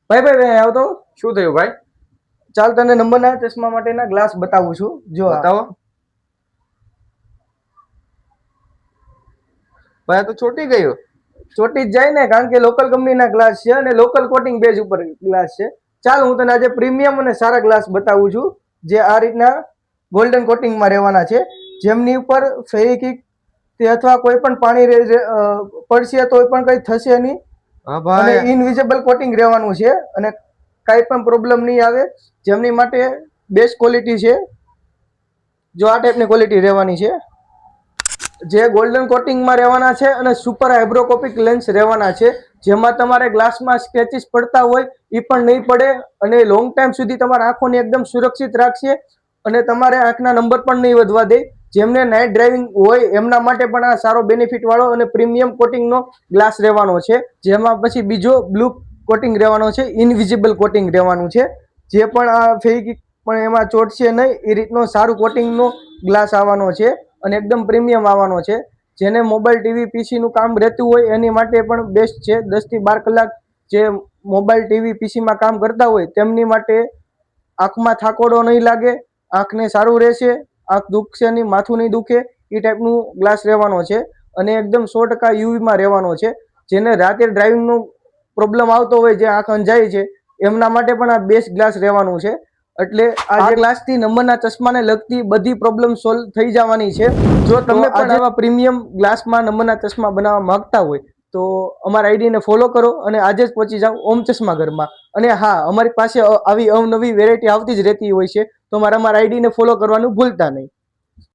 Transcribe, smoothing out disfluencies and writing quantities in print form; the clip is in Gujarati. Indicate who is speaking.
Speaker 1: ભાઈ ભાઈ ભાઈ આવતો
Speaker 2: શું થયું ભાઈ?
Speaker 1: ચાલ તને નંબરના ચશ્મા માટેના ગ્લાસ બતાવું છું. જો
Speaker 2: બતાવો ભાઈ, આ તો ચોટી ગયું.
Speaker 1: ચોટી જ જાય ને, કારણ કે લોકલ કંપનીના ગ્લાસ છે અને લોકલ કોટિંગ બેઝ ઉપર ગ્લાસ છે. ચાલ હું તને આજે પ્રીમિયમ અને સારા ગ્લાસ બતાવું છું, જે આ રીતના ગોલ્ડન કોટિંગમાં રહેવાના છે, જેમની ઉપર ફેવિક્વિક તે અથવા કોઈ પણ પાણી પડશે તો પણ કંઈ થશે નહીં.
Speaker 2: હા
Speaker 1: અને
Speaker 2: ભાઈ,
Speaker 1: ઇનવિઝિબલ કોટિંગ રહેવાનું છે અને કાંઈ પણ પ્રોબ્લેમ નહીં આવે, જેમની માટે બેસ્ટ ક્વોલિટી છે. જો આ ટાઈપની ક્વોલિટી રહેવાની છે, જે ગોલ્ડન કોટિંગમાં રહેવાના છે અને સુપર હાઇબ્રોકોપિક લેન્સ રહેવાના છે, જેમાં તમારે ગ્લાસમાં સ્ક્રેચીસ પડતા હોય એ પણ નહીં પડે અને લોંગ ટાઈમ સુધી તમારા આંખોને એકદમ સુરક્ષિત રાખશે અને તમારે આંખના નંબર પણ નહીં વધવા દે. જેમને નાઇટ ડ્રાઇવિંગ હોય એમના માટે પણ આ સારો બેનિફિટ વાળો અને પ્રીમિયમ કોટિંગનો ગ્લાસ રહેવાનો છે. જેમાં પછી બીજો બ્લુ કોટિંગ રહેવાનો છે, ઇનવિઝિબલ કોટિંગ રહેવાનું છે, જે પણ આ ફેવિક્વિક પણ એમાં ચોટશે નહીં એ રીતનો સારું કોટિંગનો ગ્લાસ આવવાનો છે અને એકદમ પ્રીમિયમ આવવાનો છે. જેને મોબાઈલ ટીવી પીસીનું કામ રહેતું હોય એની માટે પણ બેસ્ટ છે. 10 થી 12 કલાક જે મોબાઈલ ટીવી પીસીમાં કામ કરતા હોય તેમની માટે આંખમાં થાકોડો નહીં લાગે, આંખને સારું રહેશે, આંખ દુખશે નહીં, માથું નહીં દુખે, એ ટાઈપનું ગ્લાસ રહેવાનો છે અને એકદમ 100% યુવીમાં રહેવાનો છે. જેને રાતે ડ્રાઇવિંગનો પ્રોબ્લેમ આવતો હોય, જે આંખ અંજાય છે, એમના માટે પણ આ બેસ્ટ ગ્લાસ રહેવાનું છે. એટલે આ ગ્લાસથી નંબરના ચશ્માને લગતી બધી પ્રોબ્લેમ સોલ્વ થઈ જવાની છે. જો તમે પણ આવા પ્રીમિયમ ગ્લાસમાં નંબરના ચશ્મા બનાવવા માંગતા હોય તો અમારા આઈડીને ફોલો કરો અને આજે જ પહોંચી જાઓ ઓમ ચશ્મા ઘરમાં. અને હા, અમારી પાસે આવી અવનવી વેરાયટી આવતી જ રહેતી હોય છે, તો અમારા આઈડીને ફોલો કરવાનું ભૂલતા નહીં.